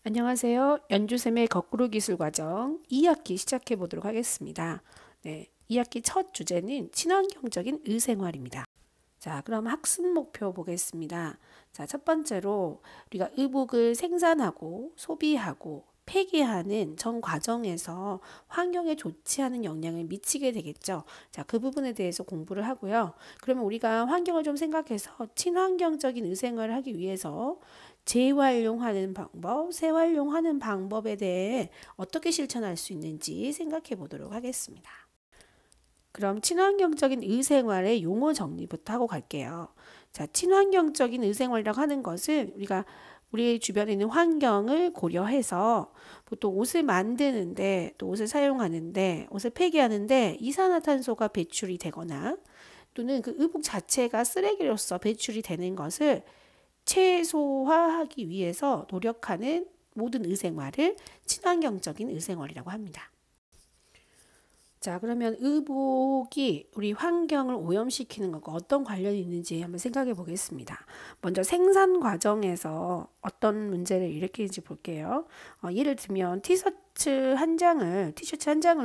안녕하세요. 연주쌤의 거꾸로 기술 과정 2학기 시작해 보도록 하겠습니다. 네, 2학기 첫 주제는 친환경적인 의생활입니다. 자, 그럼 학습 목표 보겠습니다. 자, 첫 번째로 우리가 의복을 생산하고 소비하고 폐기하는 전 과정에서 환경에 좋지 않은 영향을 미치게 되겠죠. 자, 그 부분에 대해서 공부를 하고요. 그러면 우리가 환경을 좀 생각해서 친환경적인 의생활을 하기 위해서 재활용하는 방법, 재활용하는 방법에 대해 어떻게 실천할 수 있는지 생각해 보도록 하겠습니다. 그럼 친환경적인 의생활의 용어 정리부터 하고 갈게요. 자, 친환경적인 의생활이라고 하는 것은 우리가 우리 주변에 있는 환경을 고려해서 보통 옷을 만드는데 또 옷을 사용하는데 옷을 폐기하는데 이산화탄소가 배출이 되거나 또는 그 의복 자체가 쓰레기로서 배출이 되는 것을 최소화하기 위해서 노력하는 모든 의생활을 친환경적인 의생활이라고 합니다. 자, 그러면 의복이 우리 환경을 오염시키는 것과 어떤 관련이 있는지 한번 생각해 보겠습니다. 먼저 생산 과정에서 어떤 문제를 일으키는지 볼게요. 예를 들면 티셔츠 한 장을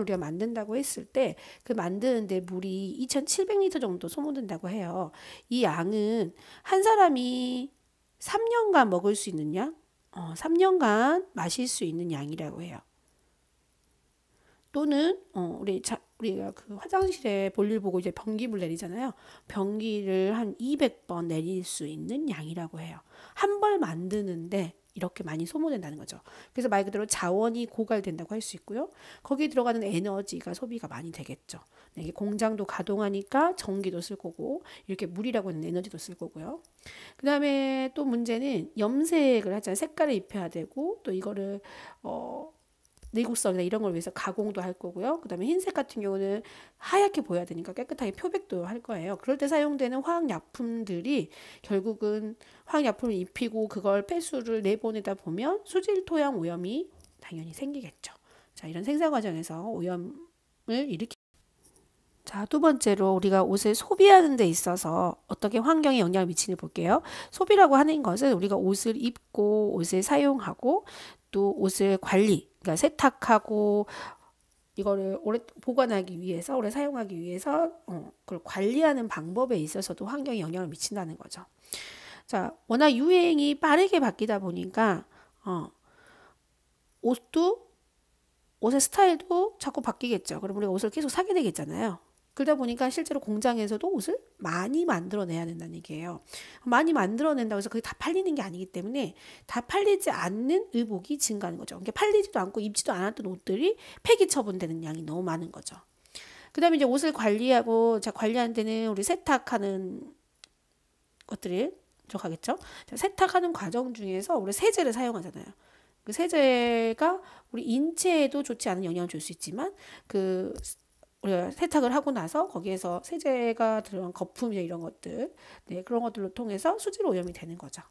우리가 만든다고 했을 때 그 만드는데 물이 2,700리터 정도 소모된다고 해요. 이 양은 한 사람이 3년간 먹을 수 있는 양, 3년간 마실 수 있는 양이라고 해요. 또는 우리가 그 화장실에 볼일 보고 이제 변기물 내리잖아요. 변기를 한 200번 내릴 수 있는 양이라고 해요. 한 벌 만드는데 이렇게 많이 소모된다는 거죠. 그래서 말 그대로 자원이 고갈된다고 할 수 있고요. 거기에 들어가는 에너지가 소비가 많이 되겠죠. 이게 공장도 가동하니까 전기도 쓸 거고 이렇게 물이라고 하는 에너지도 쓸 거고요. 그 다음에 또 문제는 염색을 하잖아요. 색깔을 입혀야 되고 또 이거를 내구성이나 이런 걸 위해서 가공도 할 거고요. 그 다음에 흰색 같은 경우는 하얗게 보여야 되니까 깨끗하게 표백도 할 거예요. 그럴 때 사용되는 화학약품들이 결국은 화학약품을 입히고 그걸 폐수를 내보내다 보면 수질 토양 오염이 당연히 생기겠죠. 자, 이런 생산 과정에서 오염을 일으키 자, 두 번째로 우리가 옷을 소비하는 데 있어서 어떻게 환경에 영향을 미치는지 볼게요. 소비라고 하는 것은 우리가 옷을 입고 옷을 사용하고 또 옷을 그러니까 세탁하고 이거를 오래 보관하기 위해서 오래 사용하기 위해서 그걸 관리하는 방법에 있어서도 환경에 영향을 미친다는 거죠. 자, 워낙 유행이 빠르게 바뀌다 보니까 옷의 스타일도 자꾸 바뀌겠죠. 그럼 우리가 옷을 계속 사게 되겠잖아요. 그러다 보니까 실제로 공장에서도 옷을 많이 만들어내야 된다는 얘기예요. 많이 만들어낸다고 해서 그게 다 팔리는 게 아니기 때문에 다 팔리지 않는 의복이 증가하는 거죠. 그러니까 팔리지도 않고 입지도 않았던 옷들이 폐기 처분되는 양이 너무 많은 거죠. 그 다음에 이제 옷을 관리하고, 자, 관리하는 데는 우리 세탁하는 것들을 들어가겠죠. 자, 세탁하는 과정 중에서 우리 세제를 사용하잖아요. 그 세제가 우리 인체에도 좋지 않은 영향을 줄 수 있지만 우리가 세탁을 하고 나서 거기에서 세제가 들어간 거품이나 이런 것들, 네, 그런 것들로 통해서 수질 오염이 되는 거죠.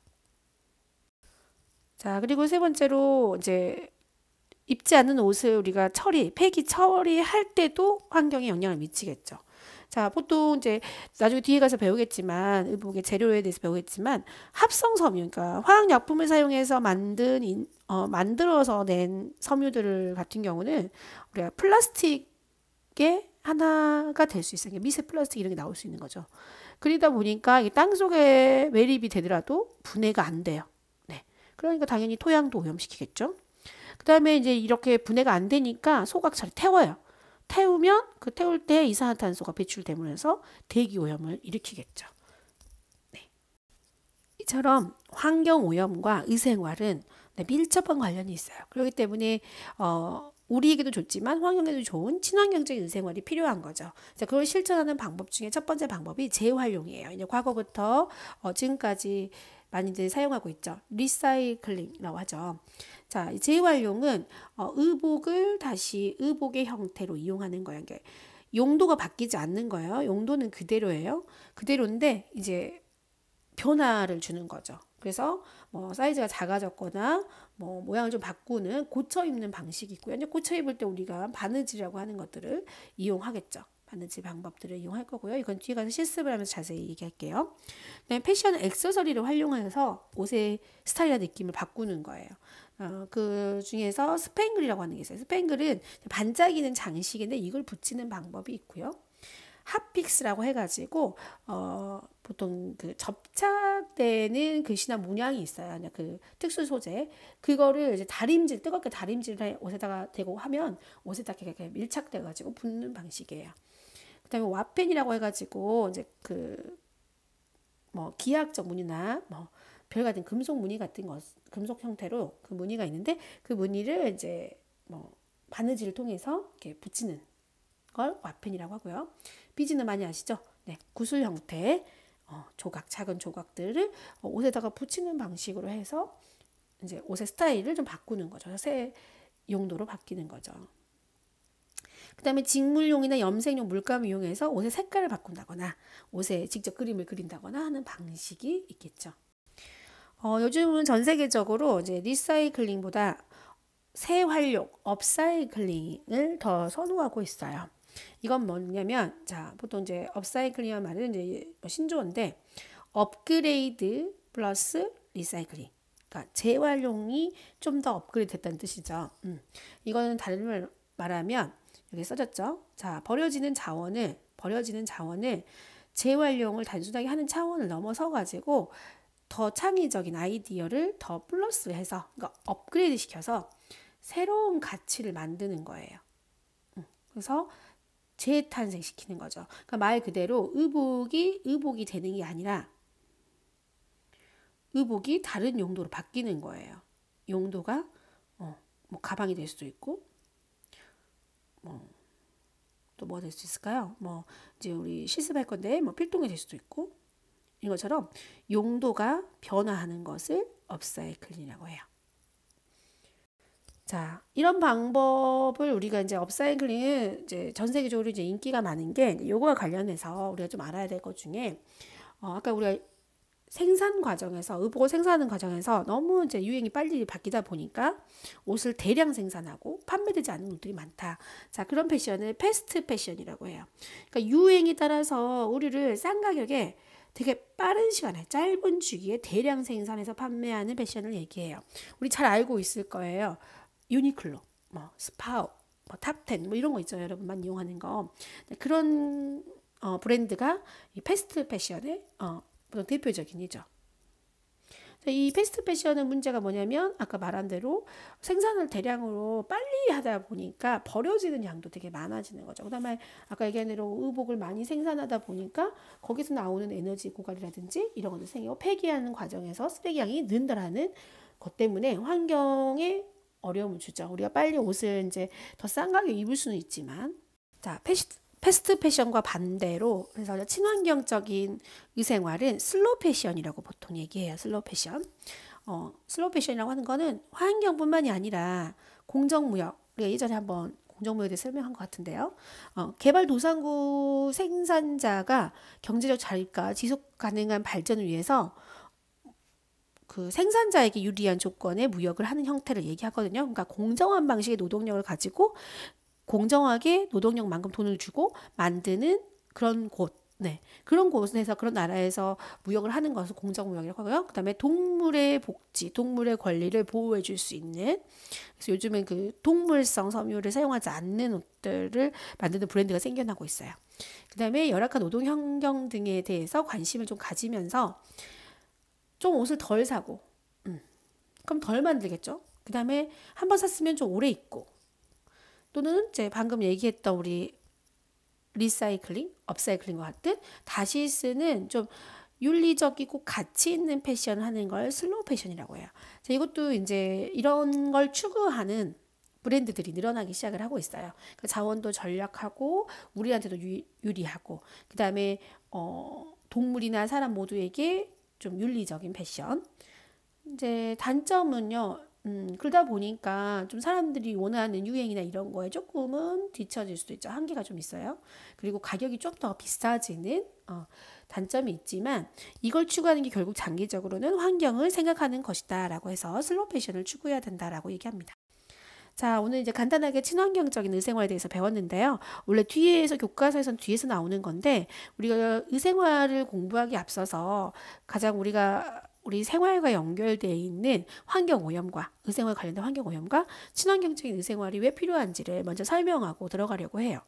자, 그리고 세 번째로 이제 입지 않는 옷을 우리가 폐기 처리할 때도 환경에 영향을 미치겠죠. 자, 보통 이제 나중에 뒤에 가서 배우겠지만 의복의 재료에 대해서 배우겠지만 합성 섬유, 그러니까 화학약품을 사용해서 만들어서 낸 섬유들 같은 경우는 우리가 플라스틱의 하나가 될 수 있어요. 미세 플라스틱 이런 게 나올 수 있는 거죠. 그러다 보니까 땅 속에 매립이 되더라도 분해가 안 돼요. 네. 그러니까 당연히 토양도 오염시키겠죠. 그 다음에 이제 이렇게 분해가 안 되니까 소각차를 태워요. 태우면 그 태울 때 이산화탄소가 배출되면서 대기 오염을 일으키겠죠. 네. 이처럼 환경 오염과 의생활은 밀접한 관련이 있어요. 그렇기 때문에 우리에게도 좋지만 환경에도 좋은 친환경적인 의생활이 필요한 거죠. 자, 그걸 실천하는 방법 중에 첫 번째 방법이 재활용이에요. 이제 과거부터 지금까지 많이들 사용하고 있죠. 리사이클링이라고 하죠. 자, 재활용은 의복을 다시 의복의 형태로 이용하는 거예요. 그러니까 용도가 바뀌지 않는 거예요. 용도는 그대로예요. 그대로인데 이제 변화를 주는 거죠. 그래서 뭐 사이즈가 작아졌거나 뭐 모양을 좀 바꾸는 고쳐 입는 방식이 있고요. 이제 고쳐 입을 때 우리가 바느질이라고 하는 것들을 이용하겠죠. 바느질 방법들을 이용할 거고요. 이건 뒤에 가서 실습을 하면서 자세히 얘기할게요. 그다음에 패션 액세서리를 활용해서 옷의 스타일이나 느낌을 바꾸는 거예요. 그 중에서 스팽글이라고 하는 게 있어요. 스팽글은 반짝이는 장식인데 이걸 붙이는 방법이 있고요. 핫픽스라고 해가지고 보통 그 접착되는 글씨나 문양이 있어요. 그 특수 소재 그거를 이제 다림질 뜨겁게 다림질을 옷에다가 대고 하면 옷에다 이렇게 밀착돼가지고 붙는 방식이에요. 그다음에 와펜이라고 해가지고 이제 그 뭐 기하학적 무늬나 뭐 별 같은 금속 무늬 같은 거 금속 형태로 그 무늬가 있는데 그 무늬를 이제 뭐 바느질을 통해서 이렇게 붙이는 걸 와펜이라고 하고요. 비즈는 많이 아시죠? 네, 구슬 형태의 조각, 작은 조각들을 옷에다가 붙이는 방식으로 해서 이제 옷의 스타일을 좀 바꾸는 거죠. 새 용도로 바뀌는 거죠. 그 다음에 직물용이나 염색용 물감을 이용해서 옷의 색깔을 바꾼다거나 옷에 직접 그림을 그린다거나 하는 방식이 있겠죠. 요즘은 전 세계적으로 이제 리사이클링보다 재활용, 업사이클링을 더 선호하고 있어요. 이건 뭐냐면, 자, 보통 이제 업사이클링이란 말은 이제 신조어인데, 업그레이드 플러스 리사이클링. 그러니까 재활용이 좀 더 업그레이드 됐다는 뜻이죠. 이거는 다른 말 말하면, 여기 써졌죠. 자, 버려지는 자원을 재활용을 단순하게 하는 차원을 넘어서 가지고 더 창의적인 아이디어를 더 플러스해서, 그러니까 업그레이드 시켜서 새로운 가치를 만드는 거예요. 그래서 재탄생시키는 거죠. 그러니까 말 그대로 의복이 되는 게 아니라 의복이 다른 용도로 바뀌는 거예요. 용도가 뭐 가방이 될 수도 있고 또 뭐가 될 수 있을까요? 뭐 이제 우리 실습할 건데 뭐 필통이 될 수도 있고 이것처럼 용도가 변화하는 것을 업사이클링이라고 해요. 자, 이런 방법을 우리가 이제 업사이클링은 이제 전 세계적으로 이제 인기가 많은 게 요거와 관련해서 우리가 좀 알아야 될 것 중에 아까 우리가 생산 과정에서 의복을 생산하는 과정에서 너무 이제 유행이 빨리 바뀌다 보니까 옷을 대량 생산하고 판매되지 않는 옷들이 많다. 자, 그런 패션을 패스트 패션이라고 해요. 그러니까 유행에 따라서 우리를 싼 가격에 되게 빠른 시간에 짧은 주기에 대량 생산해서 판매하는 패션을 얘기해요. 우리 잘 알고 있을 거예요. 유니클로, 뭐 스파우, 뭐 탑10 뭐 이런 거 있죠. 여러분 많이 이용하는 거. 그런 브랜드가 이 패스트 패션의 대표적인이죠. 이 패스트 패션의 문제가 뭐냐면 아까 말한 대로 생산을 대량으로 빨리 하다 보니까 버려지는 양도 되게 많아지는 거죠. 그다음에 아까 얘기한 대로 의복을 많이 생산하다 보니까 거기서 나오는 에너지 고갈이라든지 이런 것들 생기고 폐기하는 과정에서 쓰레기 양이 는다라는 것 때문에 환경에 어려움을 주죠. 우리가 빨리 옷을 이제 더 싼 가격에 입을 수는 있지만 자, 패스트 패션과 반대로 그래서 친환경적인 의생활은 슬로우 패션이라고 보통 얘기해요. 슬로우 패션. 슬로우 패션이라고 하는 거는 환경뿐만이 아니라 공정무역. 우리가 예전에 한번 공정무역에 대해서 설명한 것 같은데요. 개발도상국 생산자가 경제적 자립과 지속 가능한 발전을 위해서 그 생산자에게 유리한 조건의 무역을 하는 형태를 얘기하거든요. 그러니까 공정한 방식의 노동력을 가지고 공정하게 노동력만큼 돈을 주고 만드는 그런 곳, 네, 그런 곳에서 그런 나라에서 무역을 하는 것을 공정무역이라고 하고요. 그다음에 동물의 복지, 동물의 권리를 보호해 줄 수 있는 그래서 요즘은 그 동물성 섬유를 사용하지 않는 옷들을 만드는 브랜드가 생겨나고 있어요. 그다음에 열악한 노동 환경 등에 대해서 관심을 좀 가지면서 좀 옷을 덜 사고, 그럼 덜 만들겠죠. 그 다음에 한번 샀으면 좀 오래 입고, 또는 이제 방금 얘기했던 우리 리사이클링, 업사이클링과 같은 다시 쓰는 좀 윤리적이고 가치 있는 패션을 하는 걸 슬로우 패션이라고 해요. 자, 이것도 이제 이런 걸 추구하는 브랜드들이 늘어나기 시작을 하고 있어요. 그러니까 자원도 절약하고 우리한테도 유리하고, 그 다음에 동물이나 사람 모두에게 좀 윤리적인 패션. 이제 단점은요. 그러다 보니까 좀 사람들이 원하는 유행이나 이런 거에 조금은 뒤처질 수도 있죠. 한계가 좀 있어요. 그리고 가격이 좀 더 비싸지는 단점이 있지만 이걸 추구하는 게 결국 장기적으로는 환경을 생각하는 것이다 라고 해서 슬로우 패션을 추구해야 된다라고 얘기합니다. 자, 오늘 이제 간단하게 친환경적인 의생활에 대해서 배웠는데요. 원래 뒤에서 교과서에선 뒤에서 나오는 건데 우리가 의생활을 공부하기 앞서서 가장 우리 생활과 연결되어 있는 환경 오염과 의생활 관련된 환경 오염과 친환경적인 의생활이 왜 필요한지를 먼저 설명하고 들어가려고 해요.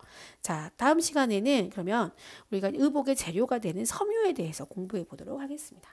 자, 다음 시간에는 그러면 우리가 의복의 재료가 되는 섬유에 대해서 공부해 보도록 하겠습니다.